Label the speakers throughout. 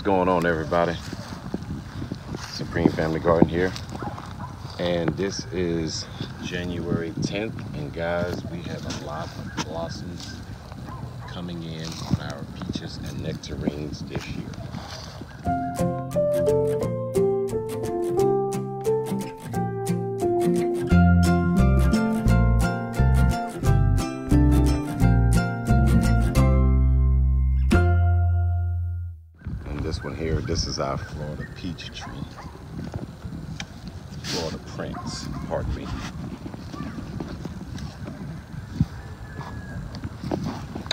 Speaker 1: going on, everybody? Supreme Family Garden here, and this is January 10th, and guys, we have a lot of blossoms coming in on our peaches and nectarines this year. This one here, this is our Florida peach tree. Florida Prince, pardon me.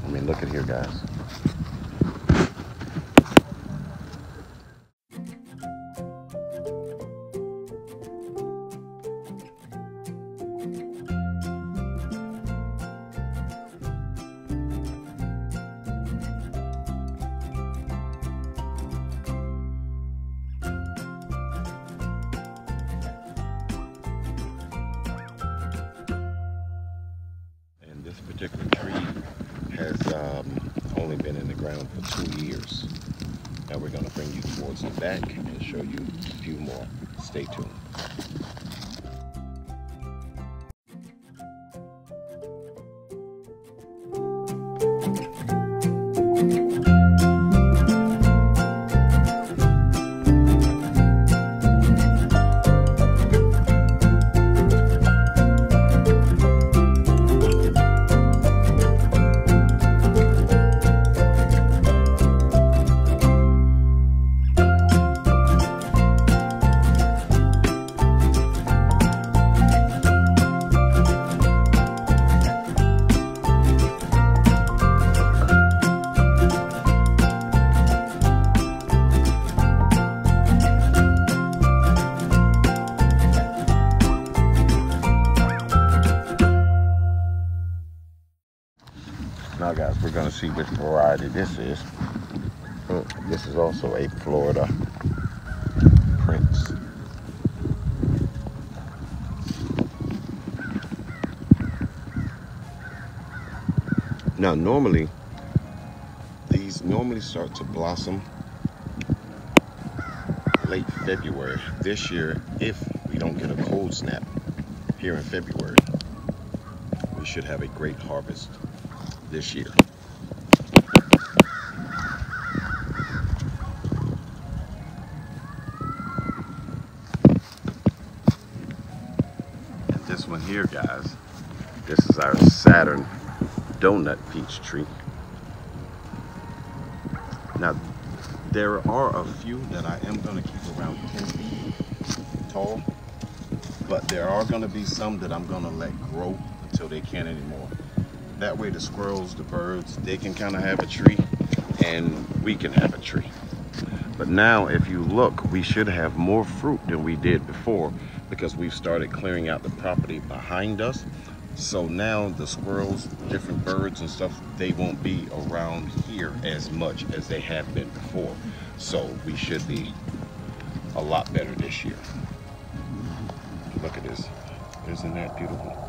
Speaker 1: I mean, look at here, guys. This particular tree has only been in the ground for 2 years. Now we're going to bring you towards the back and show you a few more. Stay tuned. Now guys, we're going to see which variety this is. This is also a Florida Prince. Now normally, these start to blossom late February. This year, if we don't get a cold snap here in February, we should have a great harvest this year. And this one here, guys, this is our Saturn donut peach tree. Now, there are a few that I am going to keep around 10 feet tall, but there are going to be some that I'm going to let grow until they can't anymore. That way the squirrels, the birds, they can kind of have a tree and we can have a tree. But now if you look, we should have more fruit than we did before because we've started clearing out the property behind us. So now the squirrels, different birds and stuff, they won't be around here as much as they have been before. So we should be a lot better this year. Look at this. Isn't that beautiful?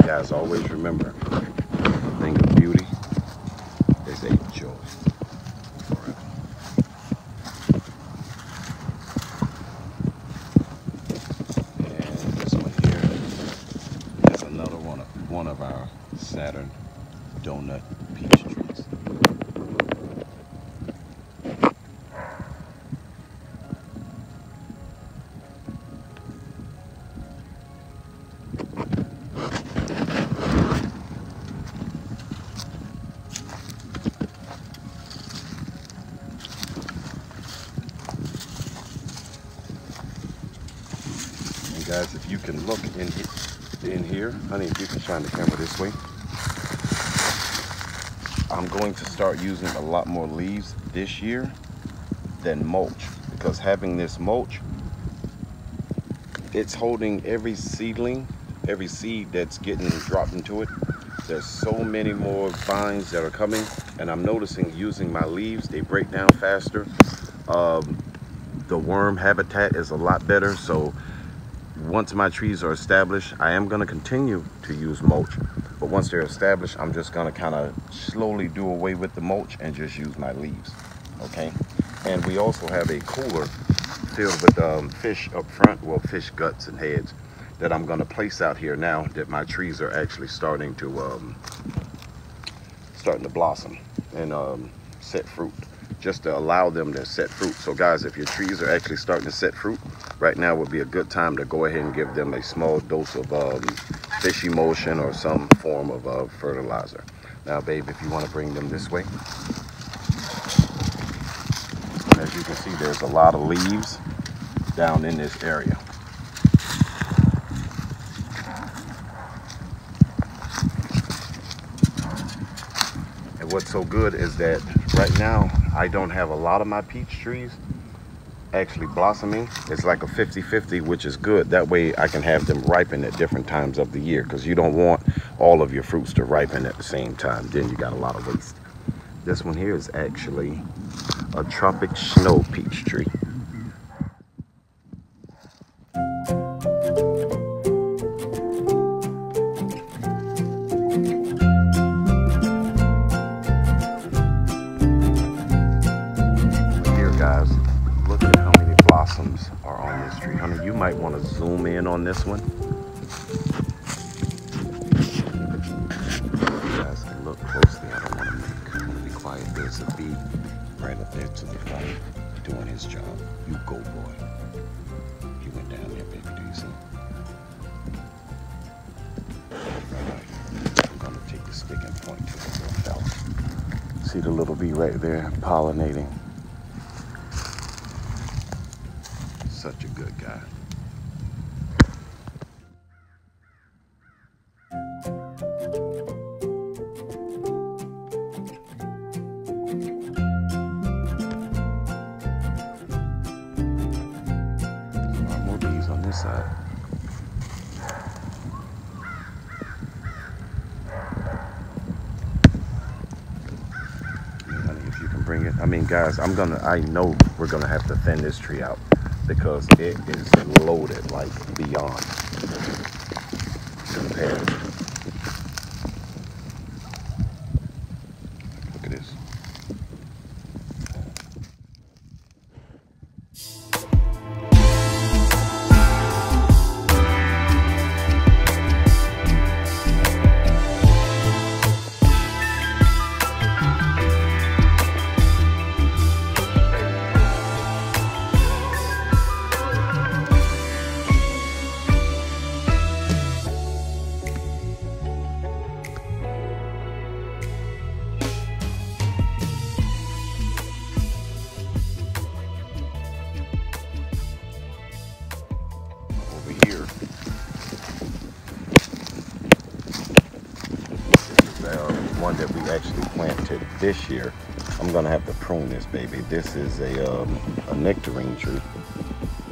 Speaker 1: Guys, always remember, the thing of beauty is a joy forever. And this one here is another one of our Saturn donut peach trees. Guys, if you can look in here, honey, if you can shine the camera this way, I'm going to start using a lot more leaves this year than mulch, because having this mulch, it's holding every seedling, every seed that's getting dropped into it. There's so many more vines that are coming, and I'm noticing using my leaves, they break down faster. the worm habitat is a lot better. So once my trees are established, I am going to continue to use mulch. But once they're established, I'm just going to kind of slowly do away with the mulch and just use my leaves. Okay. And we also have a cooler filled with fish up front, well, fish guts and heads, that I'm going to place out here now that my trees are actually starting to blossom and set fruit, just to allow them to set fruit. So guys, if your trees are actually starting to set fruit, right now would be a good time to go ahead and give them a small dose of fish emulsion or some form of fertilizer. Now babe, if you want to bring them this way, as you can see, there's a lot of leaves down in this area. And what's so good is that right now I don't have a lot of my peach trees actually blossoming. It's like a 50-50, which is good. That way I can have them ripen at different times of the year, because you don't want all of your fruits to ripen at the same time. Then you got a lot of waste. This one here is actually a tropic snow peach tree. Here guys, look at how many blossoms are on this tree. Honey, you might want to zoom in on this one. You guys can look closely. I don't want to be quiet. There's a bee right up there to the front doing his job. You go, boy. He went down there, baby. Do you see? I'm going to take the stick and point to the little fella. See the little bee right there pollinating. Such a good guy. More bees on this side. Honey, if you can bring it. I mean, guys, I know we're gonna have to thin this tree out, because it is loaded like beyond compare. Look at this. Here, this is one that we actually planted this year. I'm gonna have to prune this baby. This is a nectarine tree.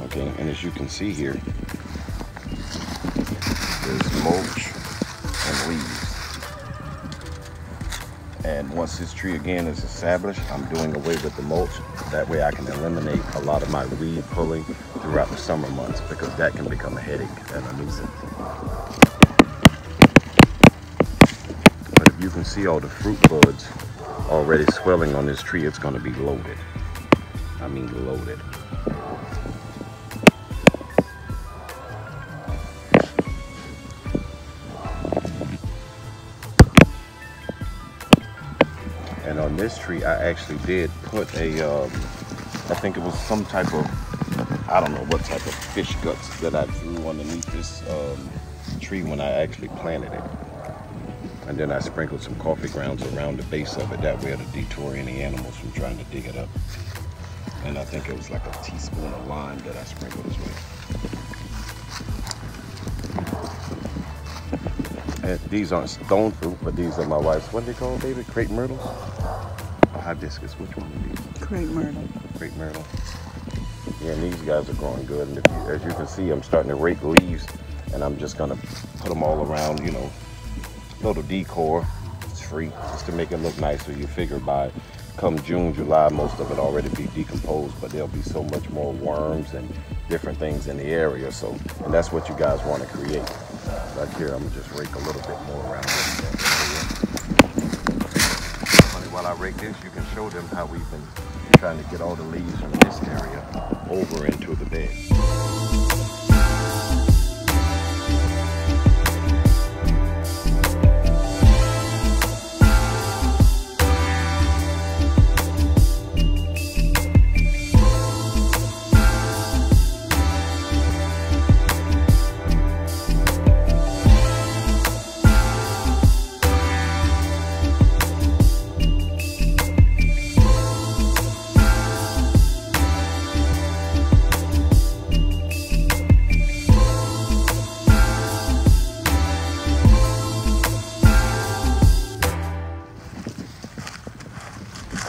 Speaker 1: Okay, and as you can see here, there's mulch and leaves. And once this tree again is established, I'm doing away with the mulch. That way I can eliminate a lot of my weed pulling throughout the summer months, because that can become a headache and a nuisance. But if you can see all the fruit buds already swelling on this tree, it's going to be loaded. I mean loaded. And on this tree, I actually did put I think it was some type of, I don't know what type of fish guts that I threw underneath this tree when I actually planted it. And then I sprinkled some coffee grounds around the base of it. That way it'll detour any animals from trying to dig it up. And I think it was like a teaspoon of lime that I sprinkled as well. And these aren't stone fruit, but these are my wife's, what do they call them, baby? Crepe myrtles? Or hibiscus, which one are these?
Speaker 2: Crepe myrtle.
Speaker 1: Crepe myrtle. Yeah, and these guys are growing good. And as you can see, I'm starting to rake leaves, and I'm just gonna put them all around, you know, little decor free, just to make it look nicer. You figure by come June, July, most of it already be decomposed, but there'll be so much more worms and different things in the area. So, and that's what you guys want to create. Back here, I'm gonna just rake a little bit more around this area. While I rake this, you can show them how we've been trying to get all the leaves from this area over into the bed.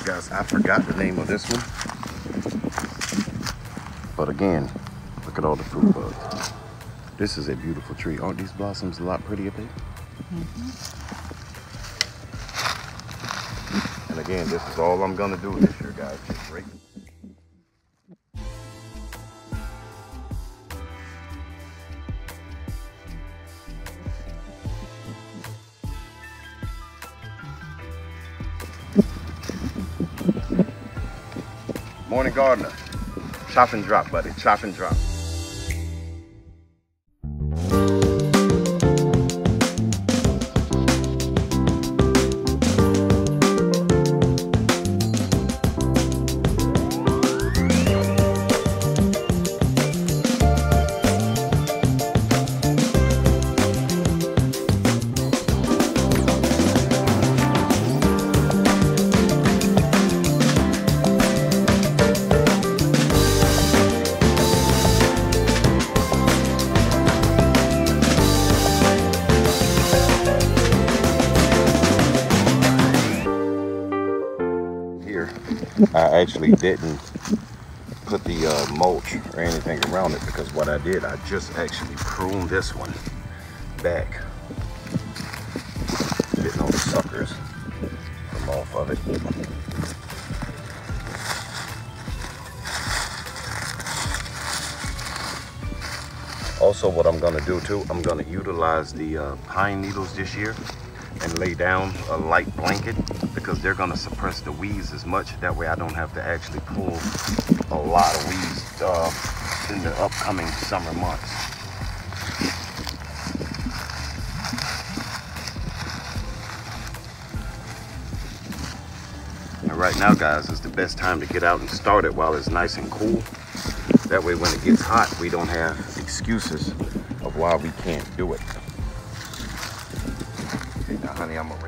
Speaker 1: Guys, I forgot the name of this one, but again, look at all the fruit buds. This is a beautiful tree. Aren't these blossoms a lot prettier, babe? And again, this is all I'm gonna do this year, guys. Just rake. Morning gardener. Chop and drop, buddy. Chop and drop. I actually didn't put the mulch or anything around it, because what I did, I just actually pruned this one back, getting all the suckers from off of it. Also, what I'm gonna do too, I'm gonna utilize the pine needles this year and lay down a light blanket, because they're gonna suppress the weeds as much. That way I don't have to actually pull a lot of weeds in the upcoming summer months. And right now, guys, is the best time to get out and start it while it's nice and cool. That way when it gets hot, we don't have excuses of why we can't do it. Okay, now honey, I'm gonna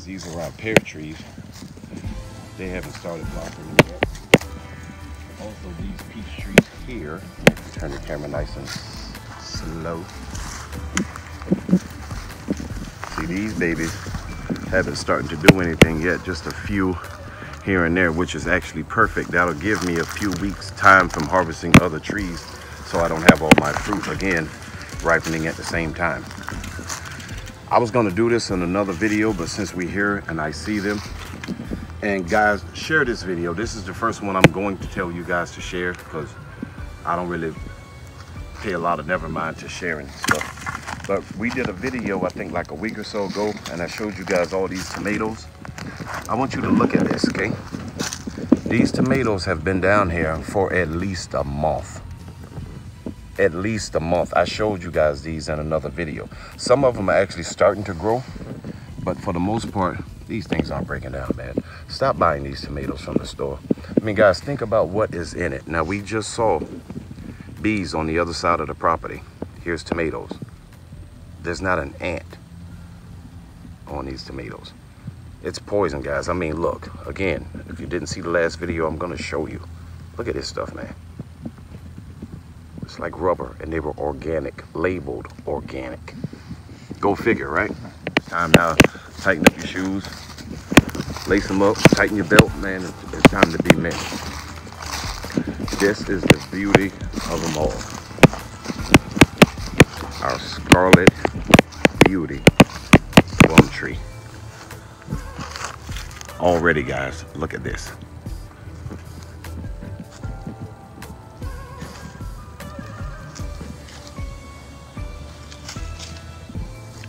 Speaker 1: these are our pear trees. They haven't started blossoming yet. Also, these peach trees here. Turn the camera nice and slow. See, these babies haven't started to do anything yet. Just a few here and there, which is actually perfect. That'll give me a few weeks time from harvesting other trees, so I don't have all my fruit again ripening at the same time. I was gonna do this in another video, but since we're here and I see them, and guys, share this video. This is the first one I'm going to tell you guys to share, because I don't really pay a lot of never mind to sharing stuff. But we did a video, I think like a week or so ago, and I showed you guys all these tomatoes. I want you to look at this, okay? These tomatoes have been down here for at least a month. At least a month. I showed you guys these in another video. Some of them are actually starting to grow, but for the most part, these things aren't breaking down, man. Stop buying these tomatoes from the store. I mean, guys, think about what is in it. Now, we just saw bees on the other side of the property. Here's tomatoes. There's not an ant on these tomatoes. It's poison, guys. I mean, look, again, if you didn't see the last video, I'm gonna show you. Look at this stuff, man. It's like rubber, and they were organic, labeled organic. Go figure, right? It's time now, tighten up your shoes, lace them up, tighten your belt, man. It's time to be men. This is the beauty of them all. Our Scarlet Beauty plum tree. Already, guys, look at this.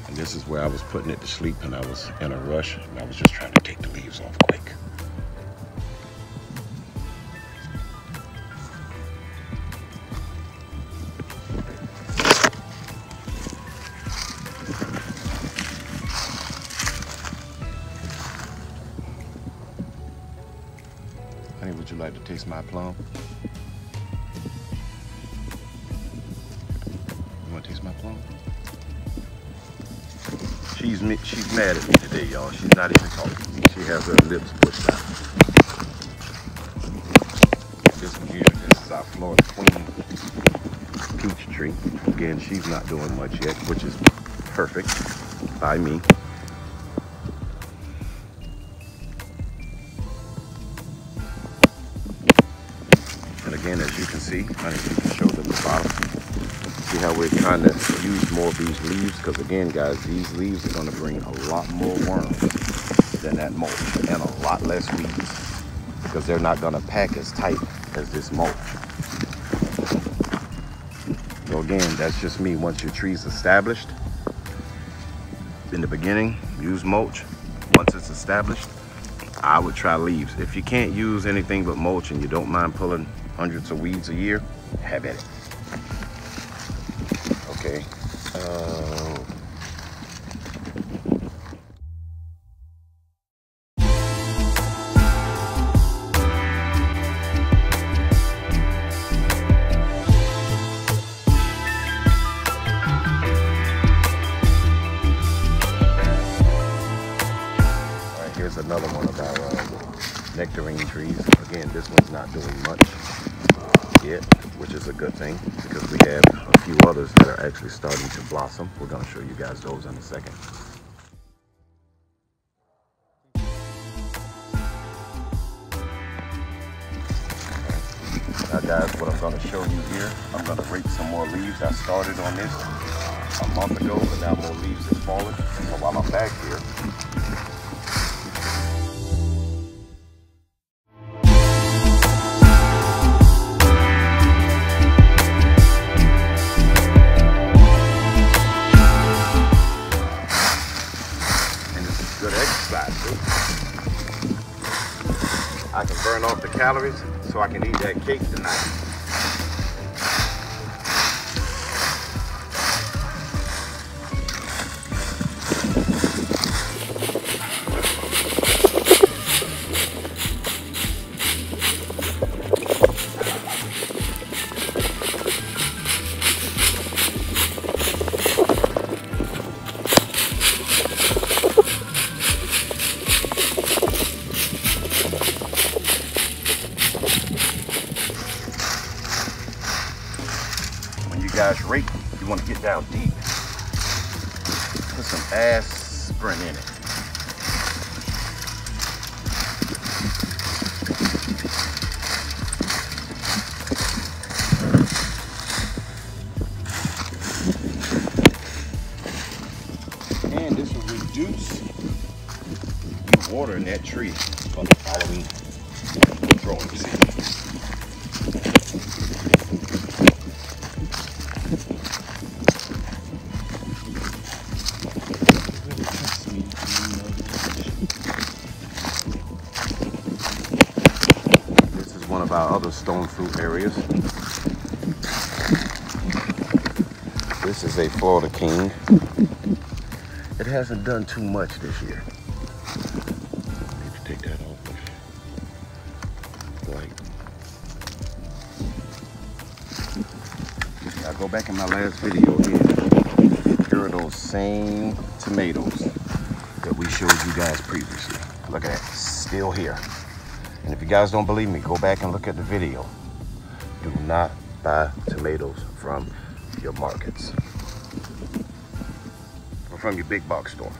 Speaker 1: And this is where I was putting it to sleep, and I was in a rush, and I was just trying to take the leaves off quick. Honey, would you like to taste my plum? You want to taste my plum? She's mad at me today, y'all. She's not even talking. She has her lips pushed out. This one here, this is our Florida Queen peach tree. Again, she's not doing much yet, which is perfect by me. And again, as you can see, honey, you can show them the bottom. See how we're trying to use more of these leaves? Because again, guys, these leaves are going to bring a lot more worms than that mulch, and a lot less weeds, because they're not going to pack as tight as this mulch. So again, that's just me. Once your tree's established, in the beginning, use mulch. Once it's established, I would try leaves. If you can't use anything but mulch and you don't mind pulling hundreds of weeds a year, have at it. Okay. Here's another one of our nectarine trees. Again, this one's not doing much yet, which is a good thing, because we have a few others that are actually starting to blossom. We're going to show you guys those in a second. Now guys, what I'm going to show you here, I'm going to rake some more leaves. I started on this a month ago, but now more leaves have fallen. So while I'm back here, I can burn off the calories so I can eat that cake tonight. Guys, rake, you want to get down deep. Put some aspirin in it. And this will reduce you watering that tree for the following growing season. One of our other stone fruit areas. This is a Florida King. It hasn't done too much this year. Need to take that off. Like, now go back in my last video here. Here are those same tomatoes that we showed you guys previously. Look at that, still here. And if you guys don't believe me, go back and look at the video. Do not buy tomatoes from your markets or from your big box store.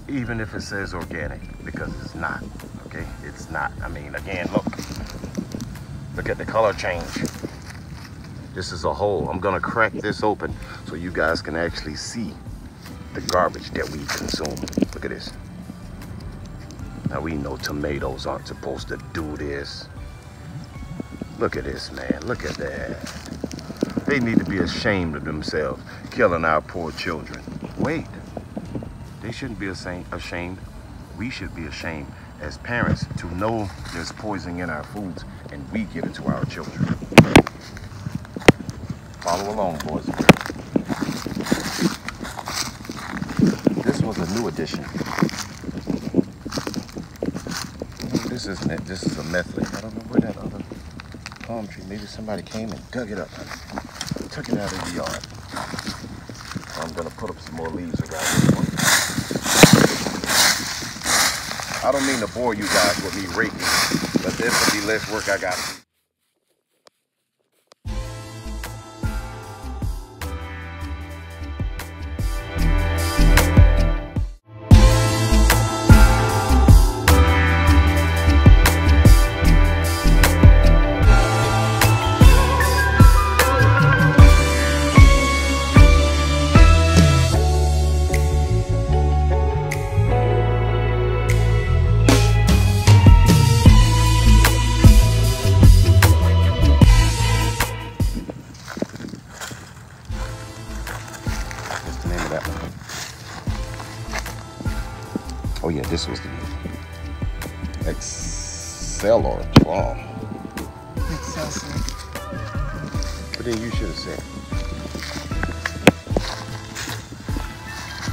Speaker 1: Even if it says organic, because it's not, okay? It's not. I mean, again, look at the color change. This is a hole. I'm gonna crack this open so you guys can actually see the garbage that we consume. Look at this. Now we know tomatoes aren't supposed to do this. Look at this, man, look at that. They need to be ashamed of themselves, killing our poor children. Wait, they shouldn't be ashamed. We should be ashamed as parents to know there's poison in our foods and we give it to our children. Follow along, boys and girls. This was a new addition. This isn't it. This is a methley. I don't know where that other palm tree. Maybe somebody came and dug it up and took it out of the yard. I'm gonna put up some more leaves around this one. I don't mean to bore you guys with me raking, but this will be less work I got to do. Oh yeah, this was the name. Excelsior Plum.
Speaker 2: Excelsior.
Speaker 1: But then you should have said.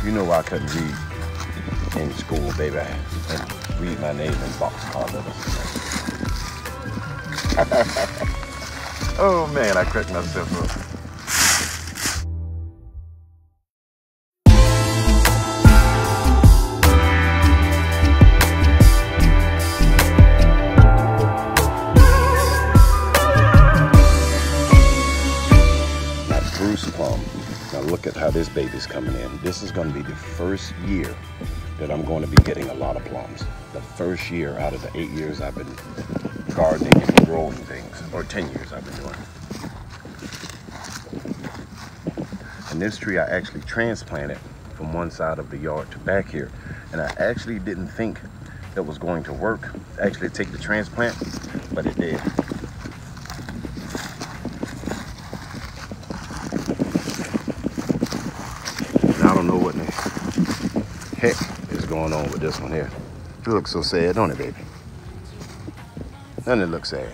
Speaker 1: You know I couldn't read in school, baby. And read my name in boxcar letters. Oh man, I cracked myself up. Plum. Now look at how this baby's coming in. This is going to be the first year that I'm going to be getting a lot of plums. The first year out of the 8 years I've been gardening and growing things, or 10 years I've been doing. And this tree I actually transplanted from one side of the yard to back here. And I actually didn't think that was going to work, actually take the transplant, but it did. I don't know what the heck is going on with this one here. It looks so sad, don't it, baby? Doesn't it look sad?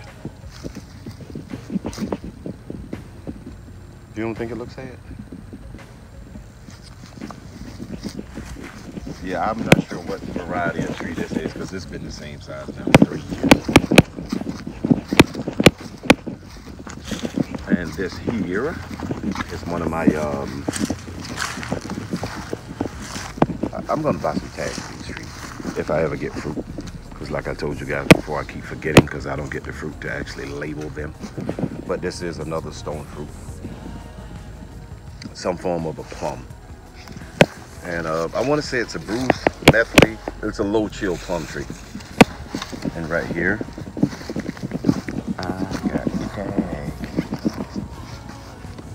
Speaker 1: You don't think it looks sad? Yeah, I'm not sure what variety of tree this is because it's been the same size now for 3 years. And this here is one of my I'm gonna buy some tags for these trees if I ever get fruit. Because like I told you guys before, I keep forgetting because I don't get the fruit to actually label them. But this is another stone fruit. Some form of a plum. And I want to say it's a Bruce Methley. It's a low chill plum tree. And right here, I got the tag.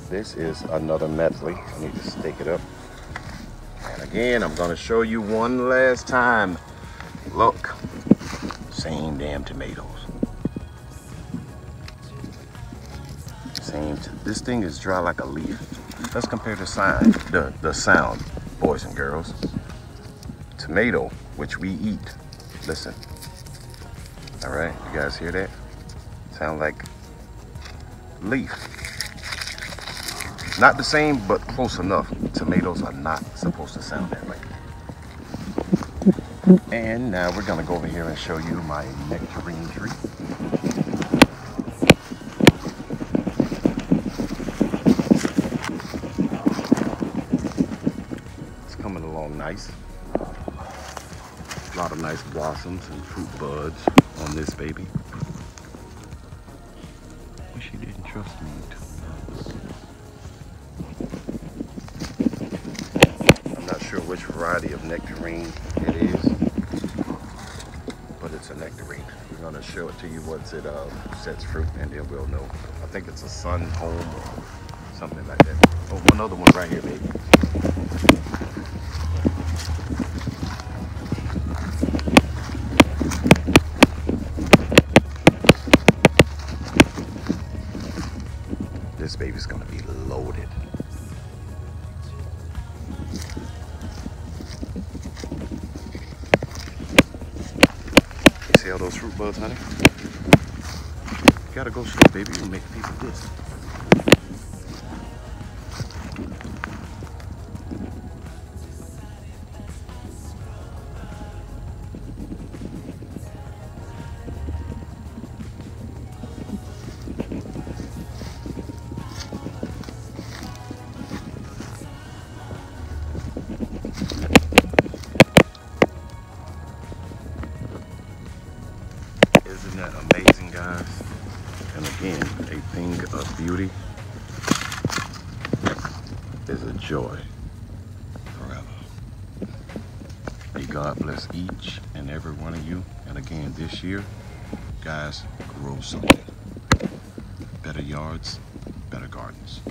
Speaker 1: This is another Methley. I need to stake it up. Again, I'm gonna show you one last time. Look, same damn tomatoes. This thing is dry like a leaf. Let's compare the sound, boys and girls. Tomato, which we eat. Listen. All right, you guys hear that? Sound like leaf. Not the same, but close enough. Tomatoes are not supposed to sound that way. And now we're gonna go over here and show you my nectarine tree. It's coming along nice. A lot of nice blossoms and fruit buds on this baby. Wish he didn't trust me too much. I'm not sure which variety of nectarine it is, but it's a nectarine. We're gonna show it to you once it sets fruit, and then we'll know. I think it's a sun home or something like that. Oh, one other one right here, baby. This baby's gonna be loaded. You see all those fruit buds, honey? You gotta go slow, baby. You'll make a piece of this. Isn't that amazing, guys? And again, a thing of beauty is a joy forever. May God bless each and every one of you. And again, this year, guys, grow something. Better yards, better gardens.